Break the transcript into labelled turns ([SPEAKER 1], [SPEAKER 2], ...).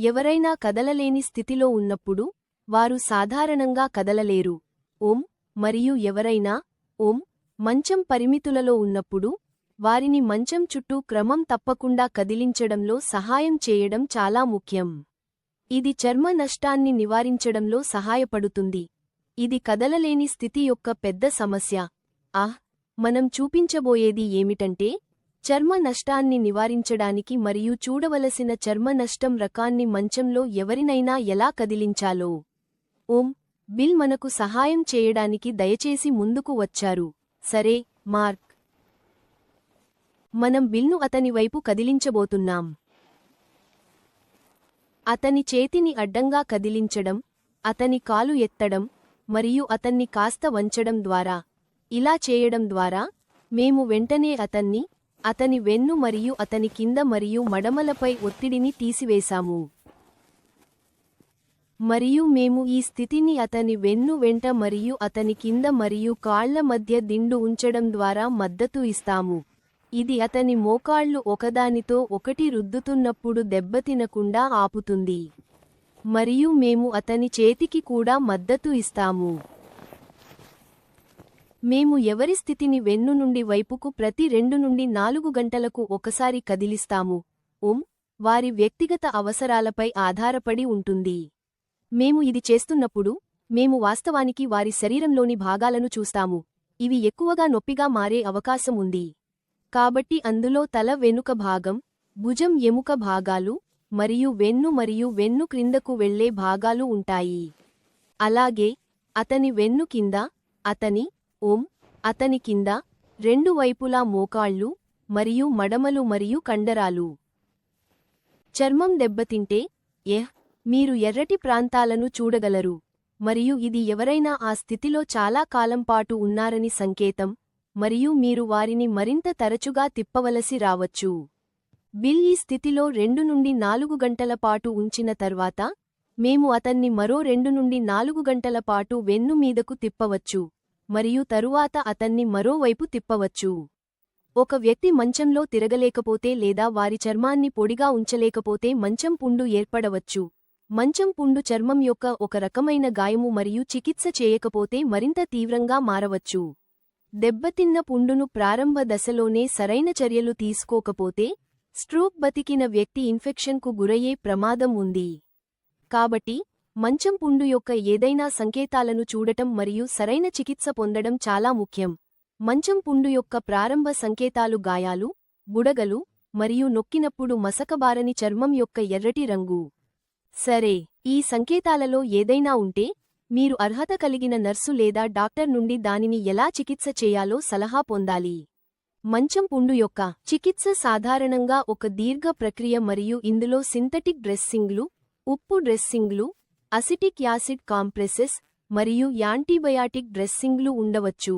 [SPEAKER 1] ఎవరైనా కదలలేని స్థితిలో ఉన్నప్పుడు వారు సాధారణంగా కదలలేరు. మరియు ఎవరైనా మంచం పరిమితులలో ఉన్నప్పుడు వారిని మంచం చుట్టూ క్రమం తప్పకుండా కదిలించడంలో సహాయం చేయడం చాలా ముఖ్యం. ఇది చర్మ నష్టాన్ని నివారించడంలో సహాయపడుతుంది. ఇది కదలలేని స్థితి యొక్క పెద్ద సమస్య. మనం చూపించబోయేది ఏమిటంటే చర్మ నష్టాన్ని నివారించడానికి మరియు చూడవలసిన చర్మ నష్టం రకాన్ని మంచంలో ఎవరినైనా ఎలా కదిలించాలో. బిల్ మనకు సహాయం చేయడానికి దయచేసి ముందుకు వచ్చారు. సరే మార్క్, మనం బిల్ను అతని వైపు కదిలించబోతున్నాం. అతని చేతిని అడ్డంగా కదిలించడం, అతని కాలు ఎత్తడం మరియు అతన్ని కాస్త వంచడం ద్వారా. ఇలా చేయడం ద్వారా మేము వెంటనే అతని వెన్ను మరియు అతని కింద మరియు మడమలపై ఒత్తిడిని తీసివేశాము. మరియు మేము ఈ స్థితిని అతని వెన్ను వెంట మరియు అతని కింద మరియు కాళ్ల మధ్య దిండు ఉంచడం ద్వారా మద్దతు ఇస్తాము. ఇది అతని మోకాళ్లు ఒకదానితో ఒకటి రుద్దుతున్నప్పుడు దెబ్బతినకుండా ఆపుతుంది. మరియు మేము అతని చేతికి కూడా మద్దతు ఇస్తాము. మేము ఎవరి స్థితిని వెన్ను నుండి వైపుకు ప్రతి 2 నుండి 4 గంటలకు ఒకసారి కదిలిస్తాము. వారి వ్యక్తిగత అవసరాలపై ఆధారపడి ఉంటుంది. మేము ఇది చేస్తున్నప్పుడు మేము వాస్తవానికి వారి శరీరంలోని భాగాలను చూస్తాము. ఇవి ఎక్కువగా నొప్పిగా మారే అవకాశం ఉంది. కాబట్టి అందులో తల వెనుక భాగం, భుజం ఎముక భాగాలు మరియు వెన్ను క్రిందకు వెళ్లే భాగాలు ఉంటాయి. అలాగే అతని వెన్ను కింద, అతని కింద 2 వైపులా మోకాళ్ళు మరియు మడమలు మరియు కండరాలు. చర్మం దెబ్బతింటే మీరు ఎర్రటి ప్రాంతాలను చూడగలరు మరియు ఇది ఎవరైనా ఆ స్థితిలో చాలా కాలం పాటు ఉన్నారని సంకేతం మరియు మీరు వారిని మరింత తరచుగా తిప్పవలసి రావచ్చు. బిల్ ఈ స్థితిలో 2 నుండి 4 గంటల పాటు ఉంచిన తర్వాత మేము అతన్ని మరో 2 నుండి 4 గంటల పాటు వెన్ను మీదకు తిప్పవచ్చు మరియు తరువాత అతన్ని మరోవైపు తిప్పవచ్చు. ఒక వ్యక్తి మంచంలో తిరగలేకపోతే లేదా వారి చర్మాన్ని పొడిగా ఉంచలేకపోతే మంచం పుండు ఏర్పడవచ్చు. మంచం పుండు చర్మం యొక్క ఒక రకమైన గాయము మరియు చికిత్స చేయకపోతే మరింత తీవ్రంగా మారవచ్చు. దెబ్బతిన్న పుండును ప్రారంభ దశలోనే సరైన చర్యలు తీసుకోకపోతే స్ట్రోక్ బతికిన వ్యక్తి ఇన్ఫెక్షన్కు గురయ్యే ప్రమాదం ఉంది. కాబట్టి మంచం పుండు యొక్క ఏదైనా సంకేతాలను చూడటం మరియు సరైన చికిత్స పొందడం చాలా ముఖ్యం. మంచం పుండు యొక్క ప్రారంభ సంకేతాలు గాయాలు, బుడగలు మరియు నొక్కినప్పుడు మసకబారని చర్మం యొక్క ఎర్రటి రంగు. సరే, ఈ సంకేతాలలో ఏదైనా ఉంటే మీరు అర్హత కలిగిన నర్సు లేదా డాక్టర్ నుండి దానిని ఎలా చికిత్స చేయాలో సలహా పొందాలి. మంచం పుండు యొక్క చికిత్స సాధారణంగా ఒక దీర్ఘ ప్రక్రియ మరియు ఇందులో సింథటిక్ డ్రెస్సింగ్లు, ఉప్పు డ్రెస్సింగ్లు, అసిటిక్ యాసిడ్ కాంప్రెసెస్ మరియు యాంటీబయాటిక్ డ్రెస్సింగ్లు ఉండవచ్చు.